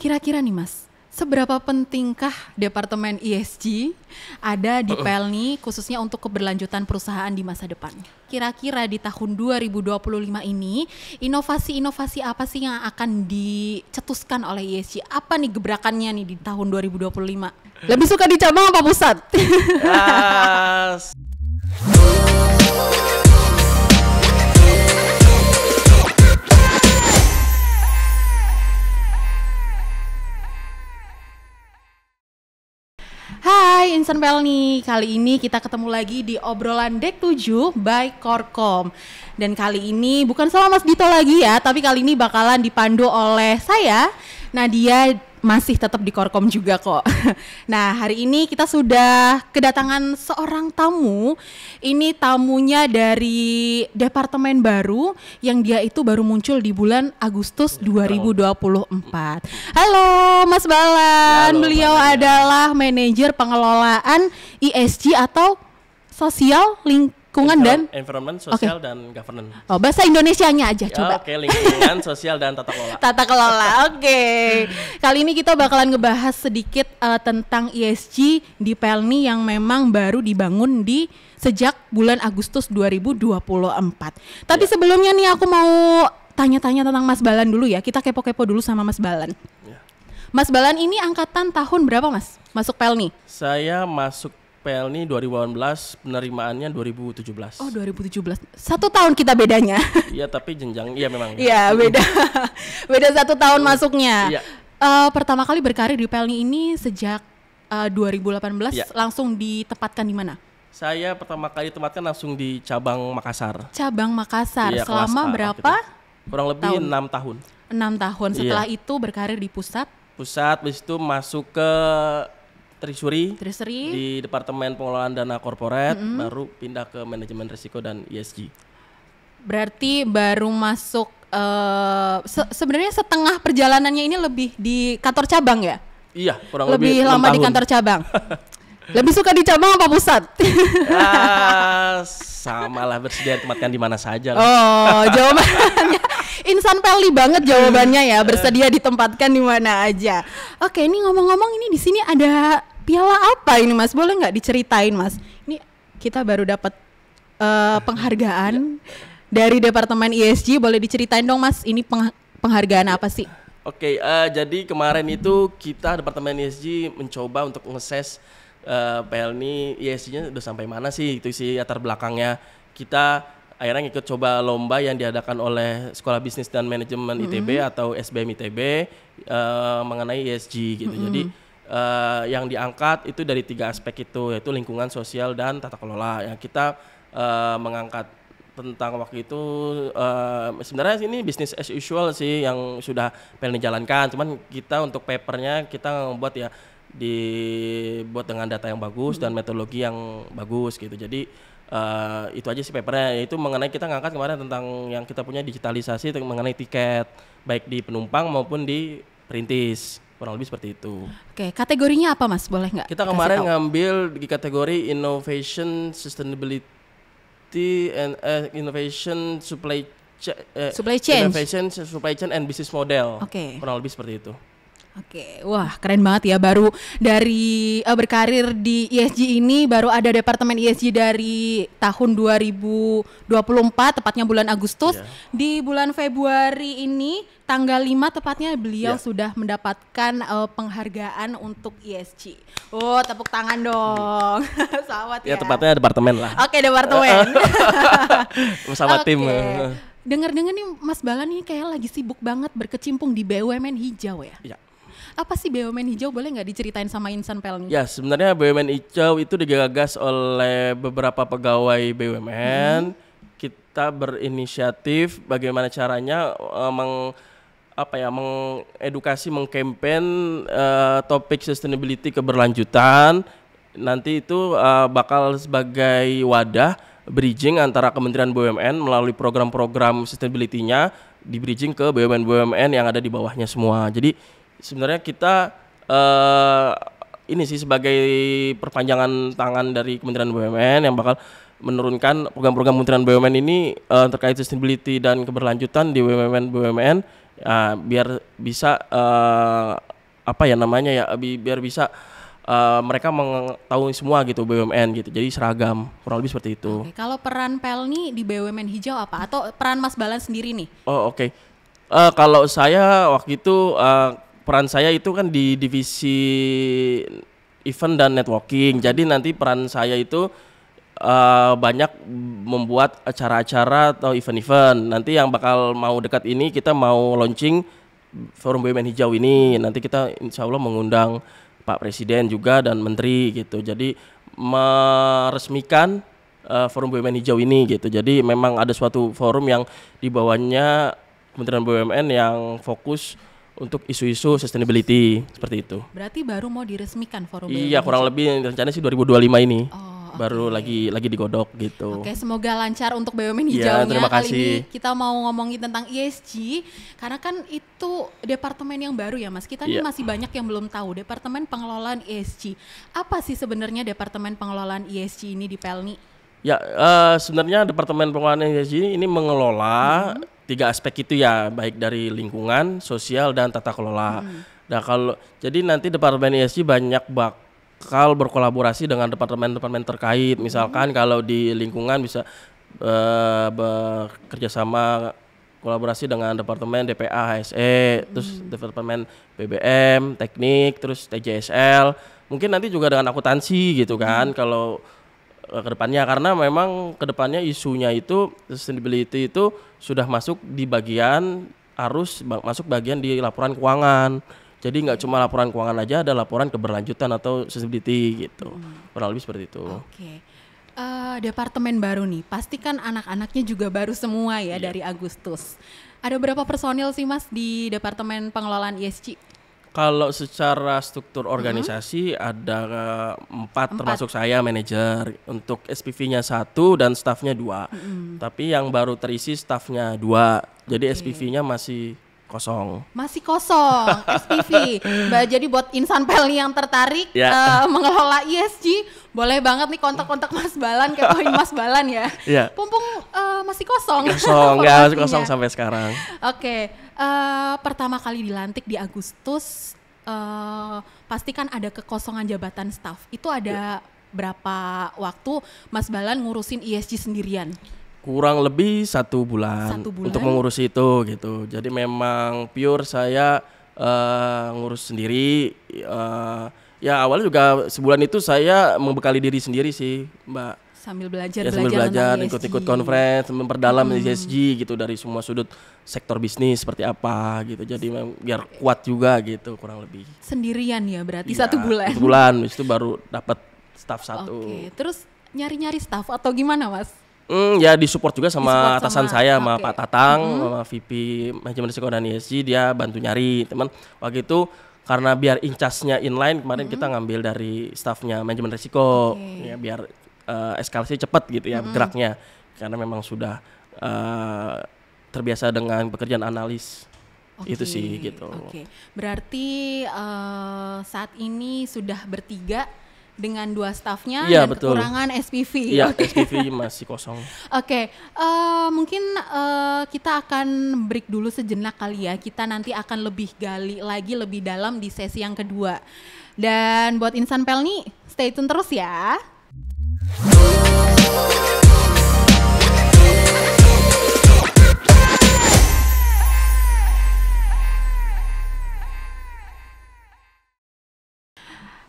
Kira-kira nih Mas, seberapa pentingkah Departemen ESG ada di Pelni khususnya untuk keberlanjutan perusahaan di masa depan? Kira-kira di tahun 2025 ini, inovasi-inovasi apa sih yang akan dicetuskan oleh ESG? Apa nih gebrakannya nih di tahun 2025? Lebih suka di cabang apa pusat? Hai Insan Pelni, kali ini kita ketemu lagi di obrolan Dek 7 by Korkom. Dan kali ini bukan sama Mas Dito lagi ya, tapi kali ini bakalan dipandu oleh saya, Nadia, masih tetap di Korkom juga kok. Nah, hari ini kita sudah kedatangan seorang tamu. Ini tamunya dari departemen baru yang dia itu baru muncul di bulan Agustus 2024. Halo Mas Balan, halo, beliau adalah manajer pengelolaan ESG atau sosial lingkungan dan environment, sosial dan governance. Oh, bahasa Indonesianya aja coba. Oke, lingkungan, sosial dan tata kelola. Tata kelola, oke. Kali ini kita bakalan ngebahas sedikit tentang ESG di Pelni yang memang baru dibangun sejak bulan Agustus 2024. Tapi sebelumnya nih aku mau tanya-tanya tentang Mas Balan dulu ya. Kita kepo-kepo dulu sama Mas Balan. Ya. Mas Balan ini angkatan tahun berapa Mas? Masuk Pelni? Saya masuk Pelni 2018, penerimaannya 2017. Oh 2017, 1 tahun kita bedanya. Iya tapi jenjang, iya memang. Iya beda, beda 1 tahun masuknya. Iya. Pertama kali berkarir di Pelni ini sejak 2018, Iya. langsung ditempatkan di mana? Saya pertama kali ditempatkan langsung di cabang Makassar. Cabang Makassar, Iya, selama kelas A berapa? gitu. Kurang lebih tahun? 6 tahun. 6 tahun, setelah Iya. itu berkarir di pusat Habis itu masuk ke Treasury di Departemen Pengelolaan Dana Korporat, baru pindah ke Manajemen Risiko dan ESG. Berarti baru masuk, sebenarnya setengah perjalanannya ini lebih di kantor cabang ya? Iya, kurang Lebih lebih lama 6 di tahun. kantor cabang. Lebih suka di cabang apa pusat? Sama lah, bersedia ditempatkan di mana saja lah. Oh, jawabannya Insan Pelni banget jawabannya ya, bersedia ditempatkan di mana aja. Oke, ini ngomong-ngomong ini di sini ada piala apa ini Mas? Boleh nggak diceritain Mas? Ini kita baru dapat penghargaan dari Departemen ESG, boleh diceritain dong Mas, ini penghargaan apa sih? Oke, jadi kemarin itu kita Departemen ESG mencoba untuk nge-assess Pelni ESG-nya udah sampai mana sih, itu sih latar belakangnya. Kita akhirnya ngikut coba lomba yang diadakan oleh Sekolah Bisnis dan Manajemen ITB atau SBM ITB mengenai ESG gitu. Jadi yang diangkat itu dari 3 aspek itu, yaitu lingkungan, sosial, dan tata kelola. Yang kita mengangkat tentang waktu itu sebenarnya ini bisnis as usual sih yang sudah Pelni jalankan. Cuman kita untuk papernya kita membuat ya dibuat dengan data yang bagus dan metodologi yang bagus gitu. Jadi itu aja sih papernya, yaitu mengenai kita ngangkat kemarin tentang yang kita punya digitalisasi mengenai tiket baik di penumpang maupun di perintis, kurang lebih seperti itu. Oke, kategorinya apa Mas? Boleh nggak? Kita kemarin ngambil di kategori Innovation Sustainability and Innovation Supply Chain, Innovation Supply Chain and Business Model. Oke. Kurang lebih seperti itu. Oke, wah keren banget ya, baru dari berkarir di ESG ini baru ada Departemen ESG dari tahun 2024, tepatnya bulan Agustus. Yeah. Di bulan Februari ini tanggal 5 tepatnya beliau sudah mendapatkan penghargaan untuk ESG. Oh, tepuk tangan dong. Selamat ya. Ya tepatnya departemen lah. Oke, departemen. Bersama tim. Dengar-dengar nih Mas Balan ini kayak lagi sibuk banget berkecimpung di BUMN hijau ya? Iya. Apa sih BUMN hijau, boleh nggak diceritain sama Insan Pelni? Ya sebenarnya BUMN hijau itu digagas oleh beberapa pegawai BUMN. Kita berinisiatif bagaimana caranya mengedukasi, mengkampen topik sustainability keberlanjutan. Nanti itu bakal sebagai wadah bridging antara Kementerian BUMN melalui program-program sustainability-nya di bridging ke BUMN-BUMN yang ada di bawahnya semua. Jadi sebenarnya kita ini sih sebagai perpanjangan tangan dari Kementerian BUMN yang bakal menurunkan program-program Kementerian BUMN ini terkait sustainability dan keberlanjutan di BUMN-BUMN biar bisa apa ya namanya ya, biar bisa mereka mengetahui semua gitu BUMN gitu. Jadi seragam, kurang lebih seperti itu. Oke, kalau peran Pelni di BUMN Hijau apa? Atau peran Mas Balan sendiri nih? Oh oke. Kalau saya waktu itu peran saya itu kan di divisi event dan networking. Jadi nanti peran saya itu banyak membuat acara-acara atau event-event. Nanti yang bakal mau dekat ini kita mau launching Forum BUMN Hijau ini. Nanti kita insya Allah mengundang Pak Presiden juga dan Menteri gitu. Jadi meresmikan Forum BUMN Hijau ini gitu. Jadi memang ada suatu forum yang di bawahnya Kementerian BUMN yang fokus untuk isu-isu sustainability seperti itu. Berarti baru mau diresmikan Forum BUMN Iya, kurang Hijau? lebih rencananya sih 2025 ini. Oh, Baru lagi digodok gitu. Oke, semoga lancar untuk BUMN Iya, hijaunya. terima Kali kasih. ini kita mau ngomongin tentang ESG karena kan itu departemen yang baru ya Mas. Kita nih Iya. masih banyak yang belum tahu Departemen Pengelolaan ESG. Apa sih sebenarnya Departemen Pengelolaan ESG ini di Pelni? Ya, sebenarnya Departemen Pengelolaan ESG ini mengelola 3 aspek itu ya, baik dari lingkungan, sosial, dan tata kelola. Nah, kalau jadi nanti Departemen ESG banyak bakal berkolaborasi dengan departemen-departemen terkait. Misalkan kalau di lingkungan bisa bekerja sama kolaborasi dengan Departemen DPA HSE, terus Departemen BBM, Teknik, terus TJSL. Mungkin nanti juga dengan akuntansi gitu kan kalau kedepannya, karena memang kedepannya isunya itu sustainability itu sudah masuk di bagian masuk bagian di laporan keuangan. Jadi nggak cuma laporan keuangan aja, ada laporan keberlanjutan atau sustainability gitu. Kurang lebih seperti itu. Oke. Departemen baru nih, pasti kan anak-anaknya juga baru semua ya dari Agustus. Ada berapa personil sih Mas di Departemen Pengelolaan ESG? Kalau secara struktur organisasi ada 4 termasuk saya manajer. Untuk SPV-nya 1 dan stafnya 2. Tapi yang baru terisi stafnya 2. Jadi SPV-nya masih kosong. Masih kosong SPV. Jadi buat insan Pelni yang tertarik mengelola ESG, boleh banget nih kontak-kontak Mas Balan, kepoin Mas Balan ya. Pumpung masih kosong. Kosong, ya masih kosong sampai sekarang. Oke, pertama kali dilantik di Agustus, pasti kan ada kekosongan jabatan staf. Itu ada berapa waktu Mas Balan ngurusin ESG sendirian? Kurang lebih 1 bulan untuk mengurus itu gitu. Jadi memang pure saya ngurus sendiri. Ya awalnya juga sebulan itu saya membekali diri sendiri sih, Mbak. Sambil belajar ikut-ikut conference, memperdalam ESG gitu dari semua sudut sektor bisnis seperti apa gitu. Jadi biar kuat juga gitu kurang lebih. Sendirian ya berarti 1 bulan. 1 bulan, itu baru dapat staff 1. Oke, terus nyari-nyari staff atau gimana Mas? Ya disupport juga sama atasan saya, sama Pak Tatang, sama VP Manajemen Risiko dan ESG, dia bantu nyari teman. Waktu itu karena biar incasnya inline, kemarin kita ngambil dari staffnya Manajemen Risiko, ya biar eskalasi cepat gitu ya geraknya, karena memang sudah terbiasa dengan pekerjaan analis. Itu sih gitu. Berarti saat ini sudah bertiga dengan 2 stafnya dan kekurangan SPV. Iya, SPV masih kosong. Mungkin kita akan break dulu sejenak kali ya. Kita nanti akan lebih gali lagi lebih dalam di sesi yang kedua. Dan buat insan Pelni, stay tune terus ya.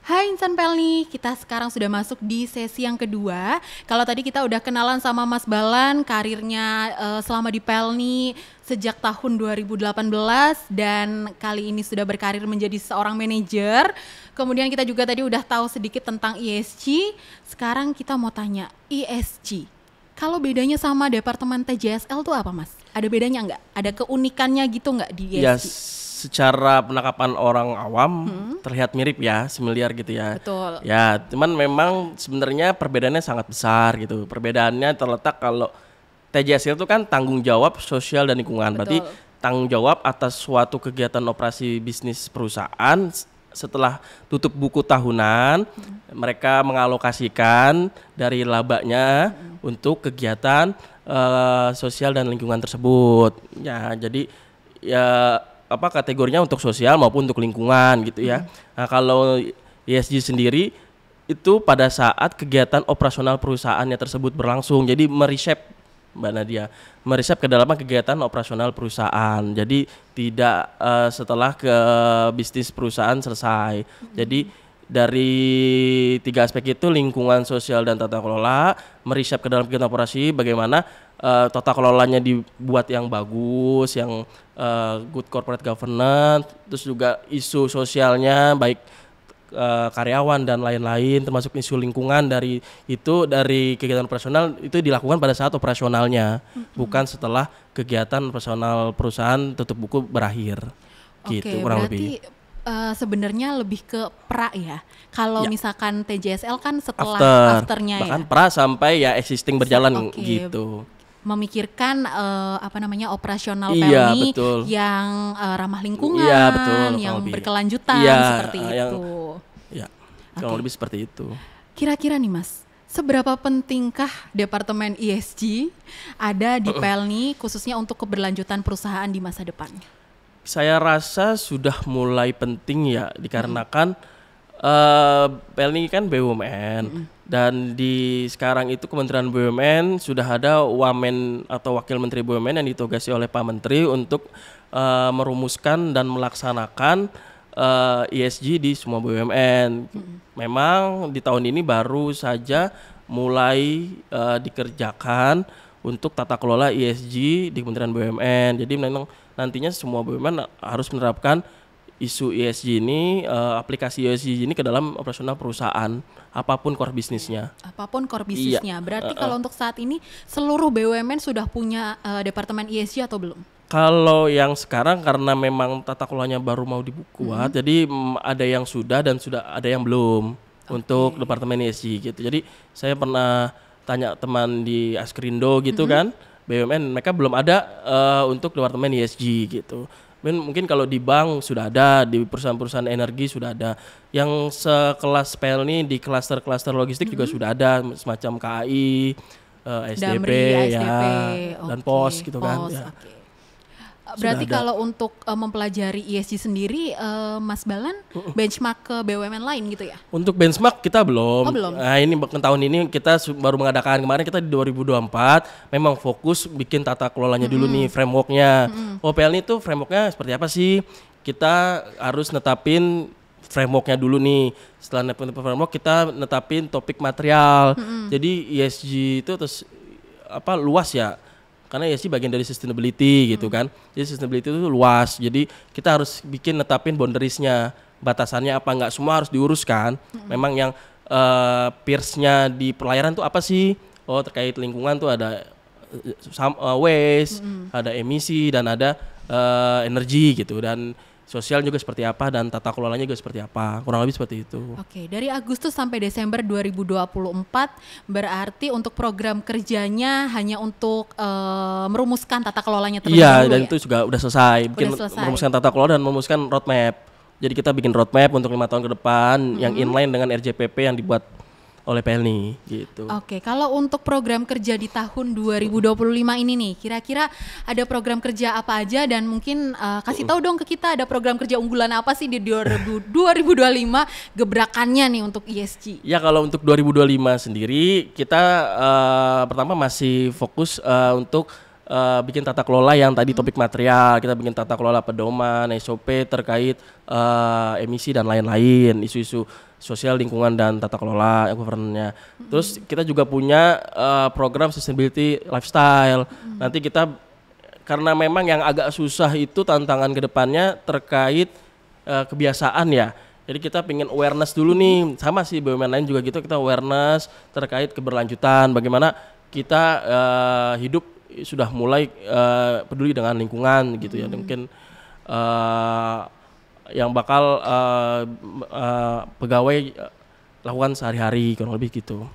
Hai insan Pelni, kita sekarang sudah masuk di sesi yang kedua. Kalau tadi kita udah kenalan sama Mas Balan, karirnya selama di Pelni sejak tahun 2018 dan kali ini sudah berkarir menjadi seorang manajer. Kemudian kita juga tadi udah tahu sedikit tentang ESG. Sekarang kita mau tanya ESG. Kalau bedanya sama Departemen TJSL tuh apa Mas? Ada bedanya nggak? Ada keunikannya gitu nggak di ESG? Secara penangkapan orang awam terlihat mirip ya, similar gitu ya. Betul. Ya, cuman memang sebenarnya perbedaannya sangat besar gitu. Perbedaannya terletak kalau TJSL itu kan tanggung jawab sosial dan lingkungan. Berarti tanggung jawab atas suatu kegiatan operasi bisnis perusahaan setelah tutup buku tahunan, mereka mengalokasikan dari labanya untuk kegiatan sosial dan lingkungan tersebut. Ya, jadi ya kategorinya untuk sosial maupun untuk lingkungan gitu ya. Nah, kalau ESG sendiri itu pada saat kegiatan operasional perusahaannya tersebut berlangsung. Jadi mereshape Mbak Nadia, mereshape ke dalam kegiatan operasional perusahaan. Jadi tidak setelah ke bisnis perusahaan selesai. Jadi dari 3 aspek itu, lingkungan, sosial, dan tata kelola, mereshape ke dalam kegiatan operasi, bagaimana tata kelolanya dibuat yang bagus, yang good corporate governance, terus juga isu sosialnya baik karyawan dan lain-lain, termasuk isu lingkungan dari kegiatan operasional itu dilakukan pada saat operasionalnya, bukan setelah kegiatan operasional perusahaan tutup buku berakhir. Gitu kurang lebih. Sebenarnya lebih ke pra ya. Kalau misalkan TJSL kan setelah afternya bahkan ya. pra sampai ya existing berjalan gitu. Memikirkan operasional Pelni yang ramah lingkungan, yang berkelanjutan seperti itu. Ya, kurang lebih seperti itu. Kira-kira nih Mas, seberapa pentingkah Departemen ESG ada di Pelni khususnya untuk keberlanjutan perusahaan di masa depan? Saya rasa sudah mulai penting ya, dikarenakan Pelni kan BUMN. Dan di sekarang itu Kementerian BUMN sudah ada Wamen atau Wakil Menteri BUMN yang ditugasi oleh Pak Menteri untuk merumuskan dan melaksanakan ESG di semua BUMN. Memang di tahun ini baru saja mulai dikerjakan untuk tata kelola ESG di Kementerian BUMN. Jadi memang nantinya semua BUMN harus menerapkan isu ESG ini, aplikasi ESG ini ke dalam operasional perusahaan, apapun core bisnisnya. Apapun core bisnisnya. Berarti kalau untuk saat ini seluruh BUMN sudah punya departemen ESG atau belum? Kalau yang sekarang karena memang tata kelolanya baru mau dibuat, jadi ada yang sudah dan sudah ada yang belum untuk departemen ESG gitu. Jadi saya pernah tanya teman di Askrindo gitu kan, BUMN mereka belum ada untuk departemen ESG gitu. Mungkin kalau di bank sudah ada, di perusahaan-perusahaan energi sudah ada. Yang sekelas Pelni di klaster-klaster logistik juga sudah ada, semacam KAI, SDP, dan POS gitu kan. Ya. Berarti kalau untuk mempelajari ESG sendiri, Mas Balan benchmark ke BUMN lain gitu ya? Untuk benchmark kita belum. Belum. Nah ini tahun ini kita baru mengadakan, kemarin kita di 2024 memang fokus bikin tata kelolanya dulu nih, frameworknya. Pelni itu frameworknya seperti apa sih? Kita harus netapin frameworknya dulu nih. Setelah netapin framework kita netapin topik material. Jadi ESG itu terus luas ya. Karena ESG bagian dari sustainability gitu kan. Jadi sustainability itu luas. Jadi kita harus netapin boundariesnya, batasannya apa, nggak semua harus diuruskan. Memang yang peers-nya di pelayaran tuh apa sih? Oh terkait lingkungan tuh ada waste, ada emisi dan ada energi gitu, dan sosial juga seperti apa, dan tata kelolanya juga seperti apa, kurang lebih seperti itu. Oke, dari Agustus sampai Desember 2024 berarti untuk program kerjanya hanya untuk merumuskan tata kelolanya terlebih dahulu. Iya, dan itu juga udah selesai. Merumuskan tata kelola dan merumuskan roadmap. Jadi kita bikin roadmap untuk 5 tahun ke depan yang inline dengan RJPP yang dibuat oleh Pelni gitu. Oke, kalau untuk program kerja di tahun 2025 ini nih, kira-kira ada program kerja apa aja, dan mungkin kasih tahu dong ke kita ada program kerja unggulan apa sih di 2025 gebrakannya nih untuk ESG. Ya kalau untuk 2025 sendiri kita pertama masih fokus untuk bikin tata kelola yang tadi topik material. Kita bikin tata kelola pedoman, SOP terkait emisi dan lain-lain, isu-isu sosial, lingkungan, dan tata kelola governance-nya. Terus kita juga punya program sustainability lifestyle. Nanti kita, karena memang yang agak susah itu tantangan kedepannya terkait kebiasaan ya. Jadi kita pengen awareness dulu nih, sama sih BUMN lain juga gitu, kita awareness terkait keberlanjutan, bagaimana kita hidup sudah mulai peduli dengan lingkungan gitu ya. Mungkin yang bakal pegawai lakukan sehari-hari kurang lebih gitu.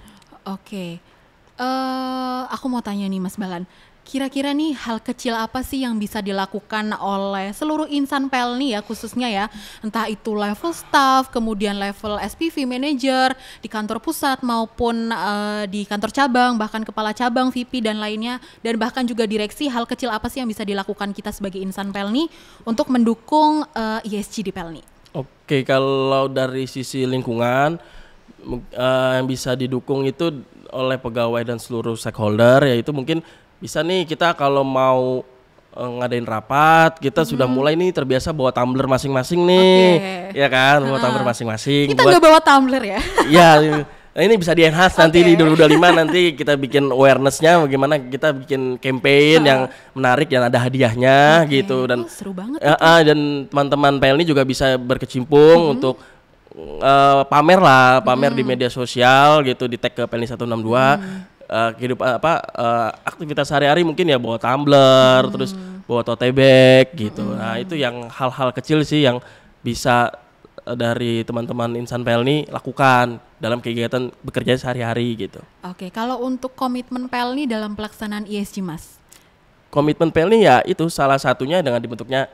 Oke. Aku mau tanya nih Mas Balan, Kira-kira nih hal kecil apa sih yang bisa dilakukan oleh seluruh insan Pelni ya khususnya ya, entah itu level staff, kemudian level SPV manager di kantor pusat maupun di kantor cabang, bahkan kepala cabang, VP dan lainnya, dan bahkan juga direksi, hal kecil apa sih yang bisa dilakukan kita sebagai insan Pelni untuk mendukung ESG di Pelni? Oke, kalau dari sisi lingkungan yang bisa didukung itu oleh pegawai dan seluruh stakeholder, yaitu mungkin bisa nih kita kalau mau ngadain rapat, kita sudah mulai nih terbiasa bawa tumbler masing-masing nih, ya kan, bawa tumbler masing-masing. Kita nggak bawa tumbler ya? Iya, ini bisa di-enhance nanti di 2025 nanti kita bikin awareness-nya bagaimana kita bikin campaign yang menarik yang ada hadiahnya gitu, dan seru banget. Dan teman-teman Pelni juga bisa berkecimpung untuk pamer di media sosial gitu, di tag ke Pelni 162. Kehidupan aktivitas sehari-hari mungkin ya bawa tumbler, terus bawa tote bag gitu. Nah, itu yang hal-hal kecil sih yang bisa dari teman-teman insan Pelni lakukan dalam kegiatan bekerja sehari-hari gitu. Oke, kalau untuk komitmen Pelni dalam pelaksanaan ESG, Mas? Komitmen Pelni ya itu salah satunya dengan dibentuknya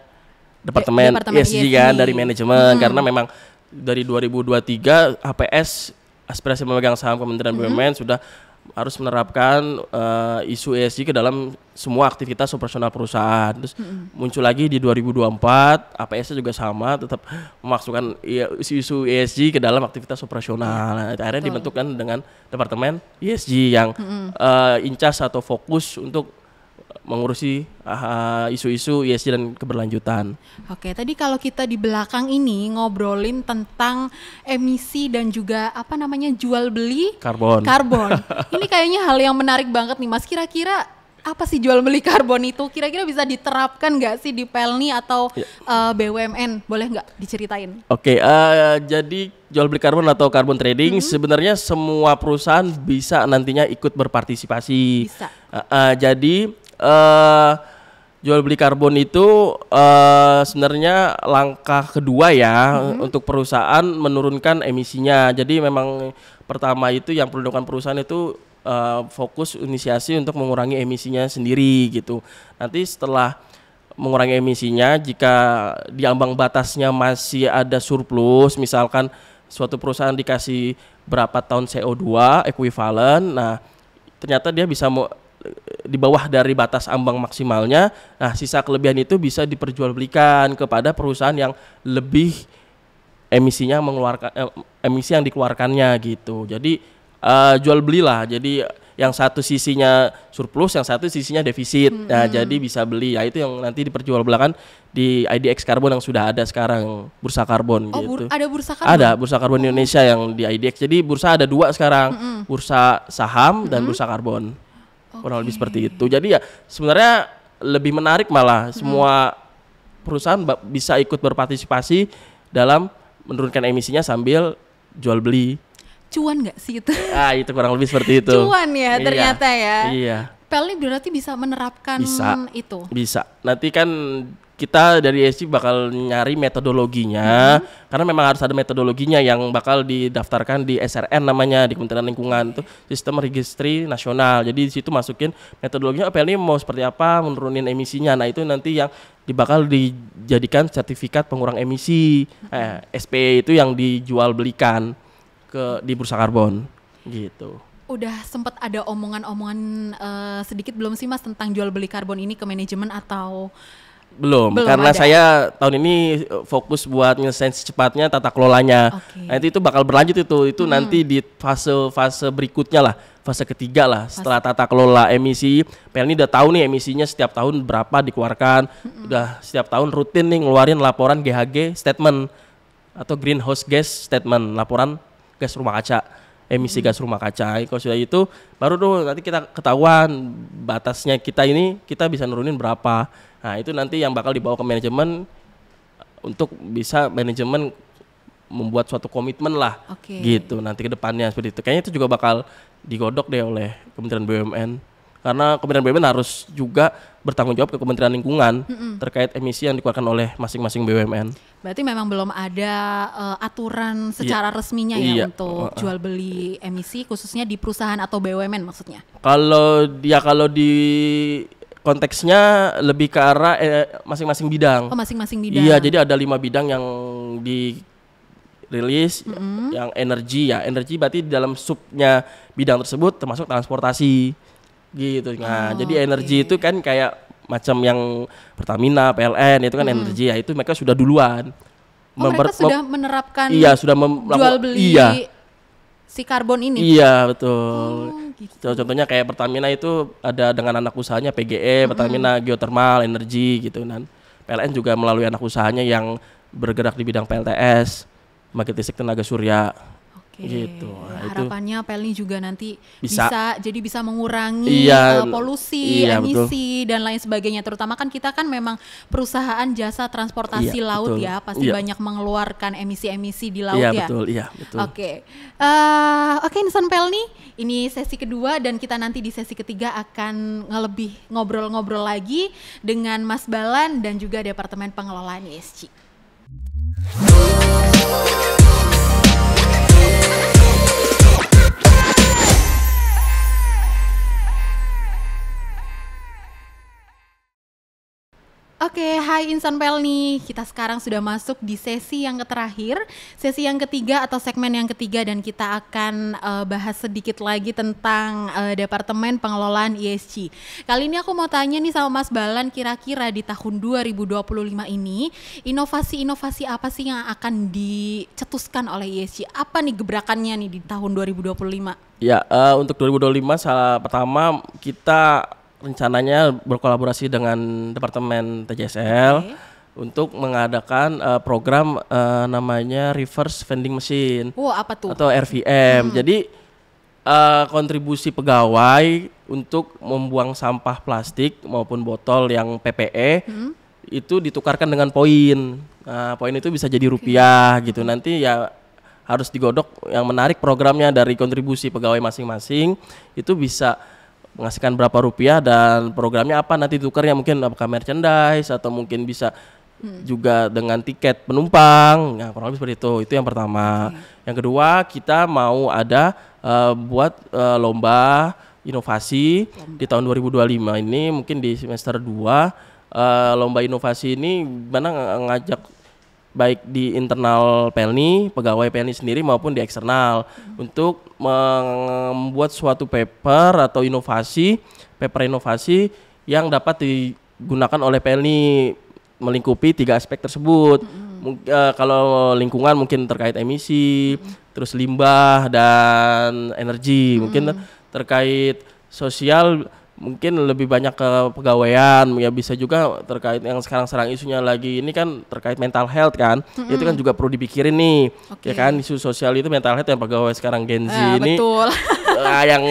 Departemen ESG kan dari manajemen, karena memang dari 2023 HPS aspirasi pemegang saham Kementerian BUMN sudah harus menerapkan isu ESG ke dalam semua aktivitas operasional perusahaan. Terus muncul lagi di 2024, APS-nya juga sama, tetap memasukkan isu ESG ke dalam aktivitas operasional. Nah, akhirnya dibentukkan dengan Departemen ESG yang incas atau fokus untuk mengurusi isu-isu ESG dan keberlanjutan. Oke, tadi kalau kita di belakang ini ngobrolin tentang emisi dan juga jual beli karbon. Ini kayaknya hal yang menarik banget nih, Mas. Kira-kira apa sih jual beli karbon itu? Kira-kira bisa diterapkan nggak sih di Pelni atau BUMN? Boleh nggak diceritain? Oke, jadi jual beli karbon atau carbon trading sebenarnya semua perusahaan bisa nantinya ikut berpartisipasi. Bisa. Jadi jual beli karbon itu sebenarnya langkah kedua ya untuk perusahaan menurunkan emisinya. Jadi memang pertama itu yang perlu dilakukan perusahaan itu fokus inisiasi untuk mengurangi emisinya sendiri gitu. Nanti setelah mengurangi emisinya, jika di ambang batasnya masih ada surplus, misalkan suatu perusahaan dikasih berapa ton CO2 ekuivalen, nah ternyata dia bisa di bawah dari batas ambang maksimalnya, nah sisa kelebihan itu bisa diperjualbelikan kepada perusahaan yang lebih emisinya emisi yang dikeluarkannya gitu. Jadi jual belilah. Jadi yang satu sisinya surplus, yang satu sisinya defisit. Nah, jadi bisa beli. Ya itu yang nanti diperjualbelikan di IDX Karbon yang sudah ada sekarang, bursa karbon gitu. Ada bursa karbon? Ada bursa karbon Indonesia yang di IDX. Jadi bursa ada 2 sekarang, bursa saham dan bursa karbon. Kurang lebih seperti itu. Jadi ya sebenarnya lebih menarik malah semua perusahaan bisa ikut berpartisipasi dalam menurunkan emisinya sambil jual beli. Cuan nggak sih itu? Itu kurang lebih seperti itu. Cuan ya ternyata ya. Iya. Pelni berarti bisa menerapkan itu? Bisa. Nanti kan kita dari ESG bakal nyari metodologinya, karena memang harus ada metodologinya yang bakal didaftarkan di SRN namanya, di Kementerian Lingkungan, itu Sistem Registry Nasional. Jadi di situ masukin metodologinya, Pelni mau seperti apa menurunin emisinya. Nah itu nanti yang bakal dijadikan sertifikat pengurang emisi, SP itu yang dijual belikan di bursa karbon gitu. Udah sempat ada omongan-omongan sedikit belum sih Mas tentang jual beli karbon ini ke manajemen atau belum karena ada. Saya tahun ini fokus buat nyelesain secepatnya tata kelolanya. Nanti itu bakal berlanjut itu nanti di fase berikutnya lah, fase ketiga lah setelah tata kelola emisi. Pelni udah tahu nih emisinya setiap tahun berapa dikeluarkan, udah setiap tahun rutin nih ngeluarin laporan GHG statement atau greenhouse gas statement, laporan gas rumah kaca, emisi gas rumah kaca. Kalau sudah itu baru tuh nanti kita ketahuan batasnya kita bisa nurunin berapa. Nah itu nanti yang bakal dibawa ke manajemen untuk bisa manajemen membuat suatu komitmen lah gitu nanti ke depannya seperti itu. Kayaknya itu juga bakal digodok deh oleh Kementerian BUMN. Karena Kementerian BUMN harus juga bertanggung jawab ke Kementerian Lingkungan terkait emisi yang dikeluarkan oleh masing-masing BUMN. Berarti memang belum ada aturan secara resminya ya untuk jual beli emisi khususnya di perusahaan atau BUMN maksudnya? Kalau di konteksnya lebih ke arah masing-masing bidang. Oh, masing-masing bidang. Iya, jadi ada 5 bidang yang dirilis. Yang energi berarti di dalam subnya bidang tersebut termasuk transportasi gitu. Nah, jadi energi itu kan kayak macam yang Pertamina, PLN itu kan energi ya, itu mereka sudah duluan. Mereka sudah menerapkan sudah jual beli si karbon ini. Iya, betul. Gitu. Contohnya kayak Pertamina itu ada dengan anak usahanya PGE, Pertamina Geothermal Energi gitu kan. PLN juga melalui anak usahanya yang bergerak di bidang PLTS, pembangkit listrik tenaga surya. Gitu. Nah, harapannya PLN juga nanti bisa mengurangi polusi, emisi dan lain sebagainya. Terutama kan kita kan memang perusahaan jasa transportasi laut ya, pasti banyak mengeluarkan emisi-emisi di laut ya. Betul. Oke, Insan Pelni, ini sesi kedua dan kita nanti di sesi ketiga akan lebih ngobrol-ngobrol lagi dengan Mas Balan dan juga Departemen Pengelolaan ESG. Oke, hai Insan Pelni. Kita sekarang sudah masuk di sesi yang terakhir, sesi yang ketiga atau segmen yang ketiga, dan kita akan bahas sedikit lagi tentang Departemen Pengelolaan ESG. Kali ini aku mau tanya nih sama Mas Balan, kira-kira di tahun 2025 ini inovasi-inovasi apa sih yang akan dicetuskan oleh ESG? Apa nih gebrakannya nih di tahun 2025? Ya, untuk 2025 pertama kita rencananya berkolaborasi dengan Departemen TJSL untuk mengadakan program namanya Reverse Vending Machine. Apa tuh? Atau RVM. Jadi kontribusi pegawai untuk membuang sampah plastik maupun botol yang PPE itu ditukarkan dengan poin. Nah, poin itu bisa jadi rupiah gitu. Nanti ya harus digodok. Yang menarik programnya dari kontribusi pegawai masing-masing itu bisa menghasilkan berapa rupiah dan programnya apa nanti tukarnya, mungkin apakah merchandise atau mungkin bisa juga dengan tiket penumpang. Nah, kurang lebih seperti itu yang pertama. Yang kedua, kita mau ada buat lomba inovasi di tahun 2025 ini, mungkin di semester 2. Lomba inovasi ini mana ngajak baik di internal Pelni, pegawai Pelni sendiri maupun di eksternal untuk membuat suatu paper atau paper inovasi yang dapat digunakan oleh Pelni melingkupi 3 aspek tersebut. Kalau lingkungan mungkin terkait emisi, terus limbah dan energi. Mungkin terkait sosial mungkin lebih banyak ke pegawaian, ya bisa juga terkait yang sekarang isunya lagi ini kan terkait mental health kan. Itu kan juga perlu dipikirin nih. Ya kan, isu sosial itu mental health yang pegawai sekarang Gen Z ini. Betul. Yang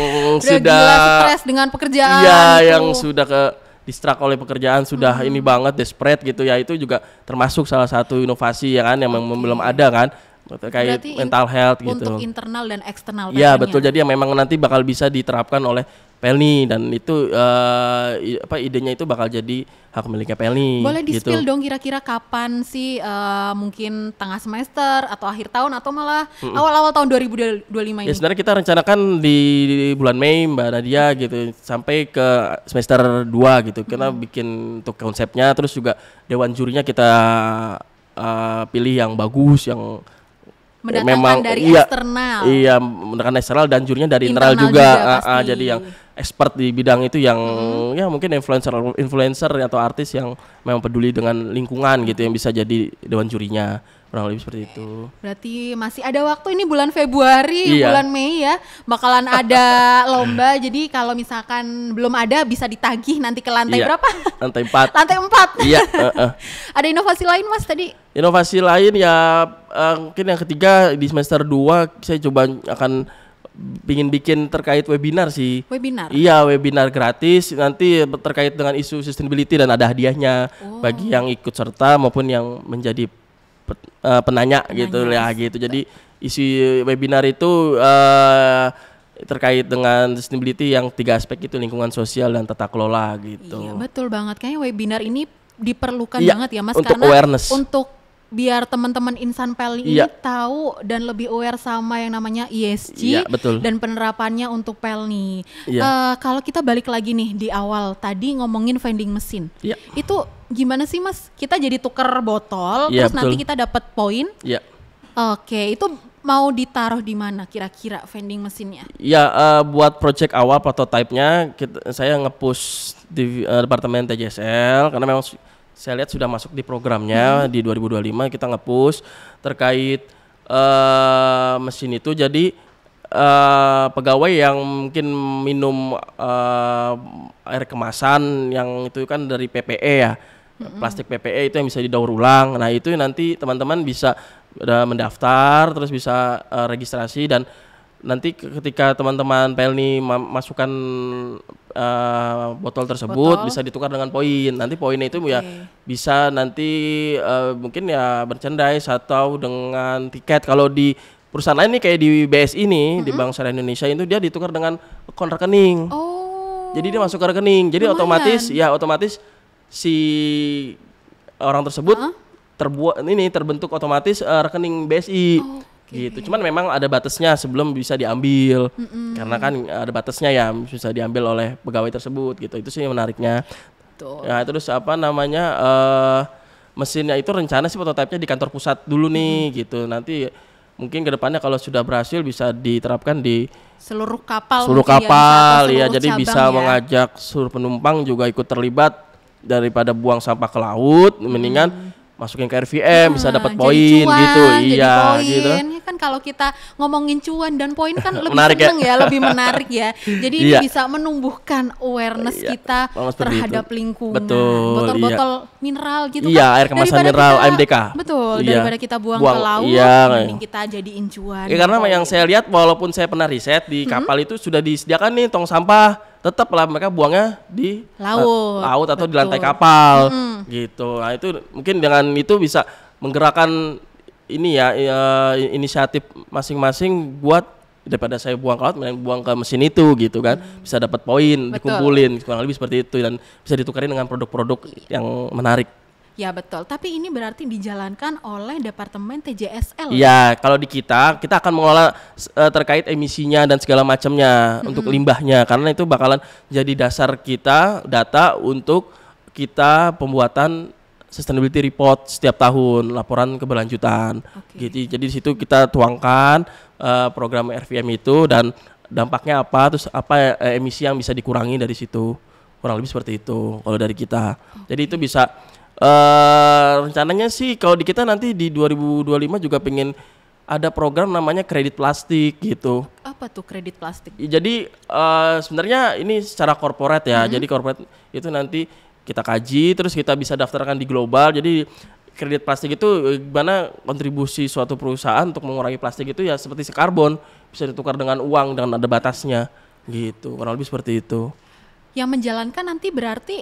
sudah gila stres dengan pekerjaan. Iya, yang sudah ke distract oleh pekerjaan, sudah ini banget desperate gitu ya. Itu juga termasuk salah satu inovasi ya kan yang belum ada kan terkait mental health gitu. Untuk internal dan eksternal. Iya, betul. Jadi yang memang nanti bakal bisa diterapkan oleh Pelni dan itu idenya itu bakal jadi hak miliknya Pelni. Boleh di-spill gitu. dong kira-kira kapan sih, mungkin tengah semester atau akhir tahun atau malah awal-awal tahun 2025 ini? Ya sebenarnya kita rencanakan di bulan Mei Mbak Nadia gitu sampai ke semester 2 gitu. Kita bikin untuk konsepnya, terus juga dewan jurinya kita pilih yang bagus, yang mendatangkan dari eksternal. Iya, mendatangkan eksternal dan jurinya dari internal juga. Jadi yang expert di bidang itu yang ya mungkin influencer atau artis yang memang peduli dengan lingkungan gitu yang bisa jadi dewan jurinya. Kurang lebih seperti itu. Berarti masih ada waktu, ini bulan Februari, bulan Mei ya, bakalan ada lomba. Jadi kalau misalkan belum ada bisa ditagih nanti ke lantai berapa? Lantai 4. Lantai 4. Iya. Ada inovasi lain Mas tadi? Inovasi lain ya mungkin yang ketiga di semester 2 saya coba akan ingin bikin terkait webinar sih. Webinar? Iya, webinar gratis nanti terkait dengan isu sustainability dan ada hadiahnya bagi yang ikut serta maupun yang menjadi penanya gitu ya gitu. Jadi isi webinar itu terkait dengan sustainability yang 3 aspek itu, lingkungan, sosial dan tata kelola gitu. Iya, betul banget. Kayaknya webinar ini diperlukan banget ya Mas, untuk karena awareness. Untuk biar teman-teman Insan Pelni ini tahu dan lebih aware sama yang namanya ESG betul. dan penerapannya untuk Pelni. Kalau kita balik lagi nih di awal tadi ngomongin vending mesin, itu gimana sih Mas? Kita jadi tuker botol, terus nanti kita dapat poin. Oke, itu mau ditaruh di mana kira-kira vending mesinnya? Buat project awal prototipenya saya nge-push di departemen TJSL karena memang saya lihat sudah masuk di programnya di 2025 kita nge-push terkait mesin itu. Jadi pegawai yang mungkin minum air kemasan yang itu kan dari PPE ya, plastik PPE itu yang bisa didaur ulang. Nah itu nanti teman-teman bisa mendaftar terus bisa registrasi, dan nanti ketika teman-teman Pelni masukkan botol tersebut bisa ditukar dengan poin. Nanti poinnya itu ya bisa nanti mungkin ya merchandise atau dengan tiket. Kalau di perusahaan lain nih kayak di BSI nih, di Bank Syariah Indonesia itu dia ditukar dengan akun rekening. Jadi dia masuk ke rekening. Jadi otomatis si orang tersebut terbentuk otomatis rekening BSI. Gitu. Cuman memang ada batasnya sebelum bisa diambil. Karena kan ada batasnya ya, bisa diambil oleh pegawai tersebut gitu. Itu sih yang menariknya. Ya, terus mesinnya itu rencana sih prototipenya di kantor pusat dulu nih gitu. Nanti mungkin kedepannya kalau sudah berhasil bisa diterapkan di seluruh kapal ya, jadi bisa mengajak seluruh penumpang juga ikut terlibat, daripada buang sampah ke laut mendingan masukin ke RVM bisa dapat poin gitu. Gitu. Ya kan kalau kita ngomongin cuan dan poin kan lebih seneng lebih menarik ya. Jadi ini bisa menumbuhkan awareness kita terhadap lingkungan. Botol-botol mineral gitu kan. Air kemasan mineral AMDK. Daripada kita buang ke laut, mending kita jadiin cuan. Karena yang saya lihat walaupun saya pernah riset di kapal itu sudah disediakan nih tong sampah, tetaplah mereka buangnya di laut atau di lantai kapal gitu. Nah itu mungkin dengan itu bisa menggerakkan ini ya inisiatif masing-masing buat daripada saya buang ke laut, buang ke mesin itu gitu kan, bisa dapat poin, dikumpulin kurang lebih seperti itu, dan bisa ditukarin dengan produk-produk yang menarik. Ya betul, tapi ini berarti dijalankan oleh Departemen TJSL. Ya, kalau di kita akan mengolah terkait emisinya dan segala macamnya untuk limbahnya, karena itu bakalan jadi dasar kita data untuk kita pembuatan sustainability report setiap tahun, laporan keberlanjutan. Gitu. Jadi di situ kita tuangkan program RVM itu dan dampaknya apa, terus apa emisi yang bisa dikurangi dari situ. Kurang lebih seperti itu kalau dari kita. Jadi itu bisa rencananya sih kalau di kita nanti di 2025 juga pengen ada program namanya kredit plastik gitu. Apa tuh kredit plastik? Jadi sebenarnya ini secara korporat ya. Jadi korporat itu nanti kita kaji terus kita bisa daftarkan di global. Jadi kredit plastik itu gimana kontribusi suatu perusahaan untuk mengurangi plastik itu ya seperti karbon, bisa ditukar dengan uang dengan ada batasnya gitu. Kurang lebih seperti itu. Yang menjalankan nanti berarti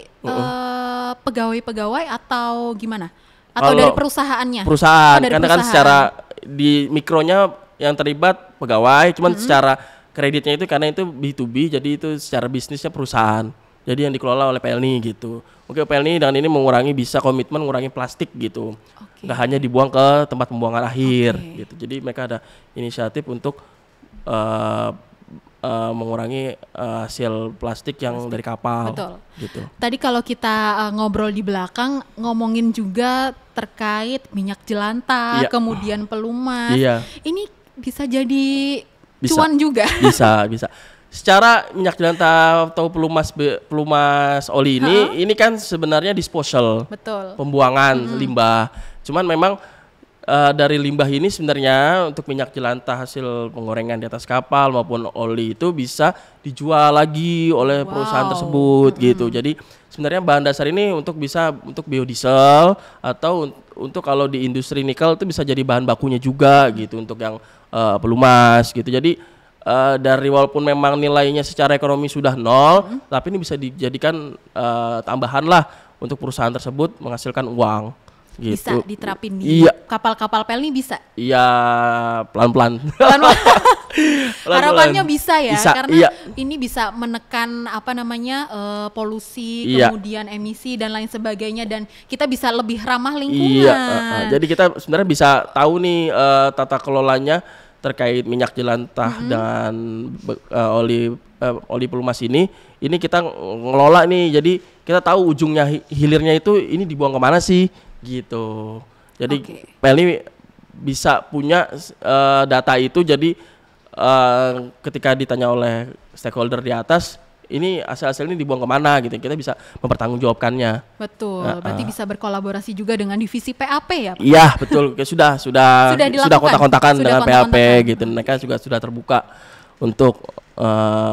pegawai-pegawai atau gimana? Atau dari perusahaannya? Perusahaan, karena kan secara di mikronya yang terlibat pegawai, cuman secara kreditnya itu karena itu B2B, jadi itu secara bisnisnya perusahaan. Jadi yang dikelola oleh Pelni gitu. Oke, Pelni dengan ini bisa komitmen mengurangi plastik gitu. Nggak hanya dibuang ke tempat pembuangan akhir gitu. Jadi mereka ada inisiatif untuk mengurangi hasil plastik yang dari kapal. Betul. Gitu. Tadi kalau kita ngobrol di belakang ngomongin juga terkait minyak jelantah, kemudian pelumas. Ini bisa jadi cuan juga. Bisa. Secara minyak jelantah atau pelumas oli ini kan sebenarnya disposal. Betul. Pembuangan limbah. Cuman memang dari limbah ini sebenarnya untuk minyak jelantah hasil penggorengan di atas kapal maupun oli itu bisa dijual lagi oleh perusahaan tersebut gitu. Jadi sebenarnya bahan dasar ini untuk biodiesel atau untuk kalau di industri nikel itu bisa jadi bahan bakunya juga gitu untuk yang pelumas gitu. Jadi dari walaupun memang nilainya secara ekonomi sudah nol, tapi ini bisa dijadikan tambahan lah untuk perusahaan tersebut menghasilkan uang. gitu. Bisa diterapin di kapal-kapal Pelni bisa? Iya, pelan-pelan. Harapannya bisa ya, bisa, karena ini bisa menekan polusi, kemudian emisi dan lain sebagainya, dan kita bisa lebih ramah lingkungan. Jadi kita sebenarnya bisa tahu nih tata kelolanya terkait minyak jelantah dan oli pelumas ini kita ngelola nih, jadi kita tahu ujungnya hilirnya itu ini dibuang kemana sih gitu. Jadi Pelni bisa punya data itu, jadi ketika ditanya oleh stakeholder di atas, ini hasil-hasil ini dibuang kemana gitu, kita bisa mempertanggungjawabkannya. Betul, berarti bisa berkolaborasi juga dengan divisi PAP ya Pak? Iya betul, sudah kontak-kontakan dengan PAP gitu, mereka juga sudah terbuka untuk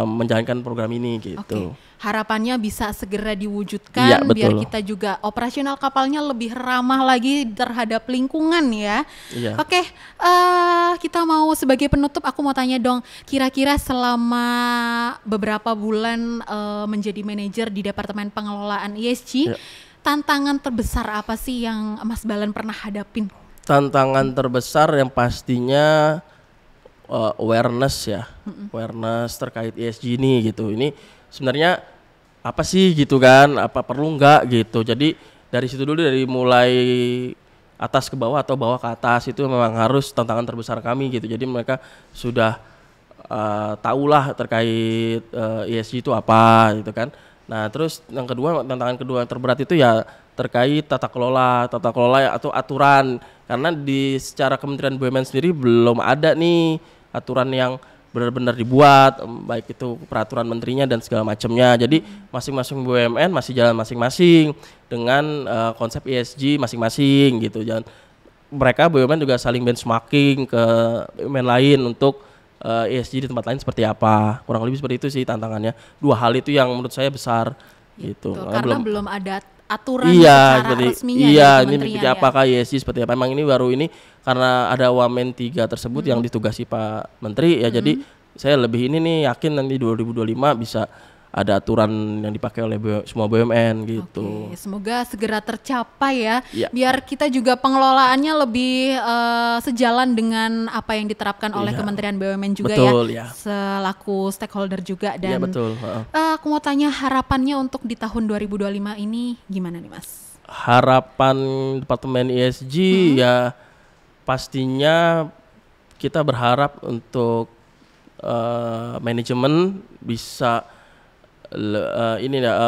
menjalankan program ini gitu. Harapannya bisa segera diwujudkan, biar kita juga operasional kapalnya lebih ramah lagi terhadap lingkungan ya. Oke, kita mau sebagai penutup, aku mau tanya dong, kira-kira selama beberapa bulan menjadi manajer di Departemen Pengelolaan ESG, tantangan terbesar apa sih yang Mas Balan pernah hadapin? Tantangan terbesar yang pastinya awareness ya, awareness terkait ESG ini gitu. Ini sebenarnya apa sih gitu kan, apa perlu nggak gitu. Jadi dari situ dulu, dari mulai atas ke bawah atau bawah ke atas, itu memang harus tantangan terbesar kami gitu. Jadi mereka sudah tahulah terkait ESG itu apa gitu kan. Nah terus yang kedua, tantangan kedua yang terberat itu ya terkait tata kelola atau aturan, karena di secara Kementerian BUMN sendiri belum ada nih aturan yang benar-benar dibuat, baik itu peraturan menterinya dan segala macamnya. Jadi masing-masing BUMN masih jalan masing-masing dengan konsep ESG masing-masing gitu. Dan mereka BUMN juga saling benchmarking ke BUMN lain untuk ESG di tempat lain seperti apa. Kurang lebih seperti itu sih tantangannya. Dua hal itu yang menurut saya besar gitu. Karena belum ada aturan secara resminya dari kementerian. Ini apakah ESG seperti apa? Memang ini baru ini karena ada Wamen 3 tersebut yang ditugasi Pak Menteri ya. Jadi saya lebih ini nih yakin nanti 2025 bisa ada aturan yang dipakai oleh semua BUMN gitu. Semoga segera tercapai ya. Biar kita juga pengelolaannya lebih sejalan dengan apa yang diterapkan oleh Kementerian BUMN juga ya. Selaku stakeholder juga. Dan aku mau tanya harapannya untuk di tahun 2025 ini gimana nih Mas? Harapan Departemen ESG ya pastinya kita berharap untuk manajemen bisa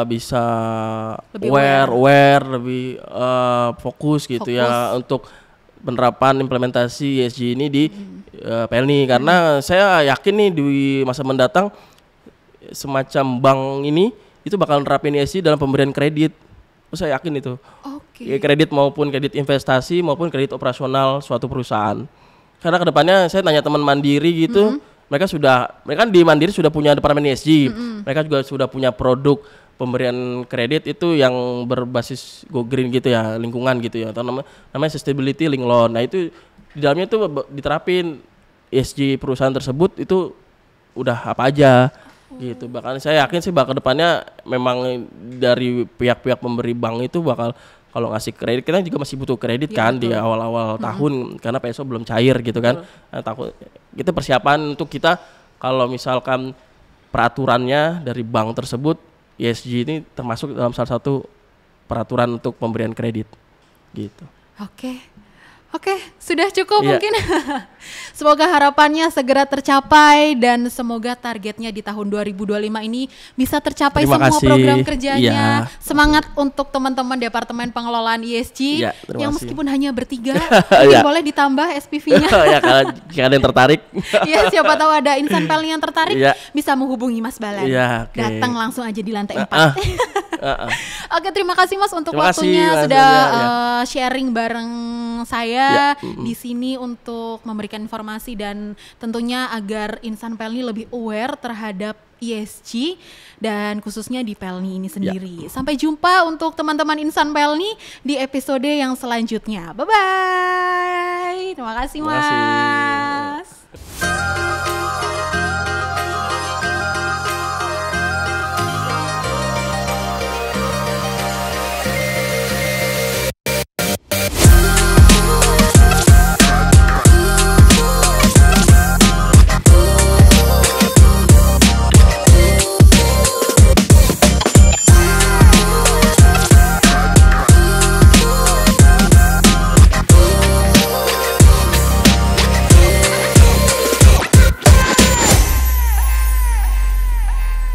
bisa lebih aware, lebih fokus gitu ya untuk penerapan implementasi ESG ini di Pelni, karena saya yakin nih di masa mendatang semacam bank ini itu bakal nerapin ESG dalam pemberian kredit. Saya yakin itu. Kredit maupun kredit investasi maupun kredit operasional suatu perusahaan. Karena kedepannya saya tanya teman Mandiri gitu, mereka kan di Mandiri sudah punya departemen ESG, mereka juga sudah punya produk pemberian kredit itu yang berbasis go green gitu ya, lingkungan gitu ya, atau namanya sustainability link loan. Nah itu di dalamnya itu diterapin ESG perusahaan tersebut itu udah apa aja gitu. Bahkan saya yakin sih bakal kedepannya memang dari pihak-pihak pemberi bank itu bakal, kalau ngasih kredit, kita juga masih butuh kredit kan di awal-awal tahun karena PSO belum cair gitu kan. Takut kita persiapan untuk kita kalau misalkan peraturannya dari bank tersebut, ESG ini termasuk dalam salah satu peraturan untuk pemberian kredit gitu. Oke, sudah cukup mungkin. Semoga harapannya segera tercapai dan semoga targetnya di tahun 2025 ini bisa tercapai semua program kerjanya. Semangat untuk teman-teman Departemen Pengelolaan ESG yang meskipun hanya bertiga, boleh ditambah SPV-nya. Ya, kalau ada yang tertarik. Ya, siapa tahu ada insan Pelni yang tertarik, bisa menghubungi Mas Balan. Datang langsung aja di lantai 4. Oke, terima kasih Mas untuk waktunya sudah sharing bareng saya di sini untuk memberikan informasi dan tentunya agar insan Pelni lebih aware terhadap ESG dan khususnya di Pelni ini sendiri. Sampai jumpa untuk teman-teman insan Pelni di episode yang selanjutnya. Bye bye. Terima kasih Mas.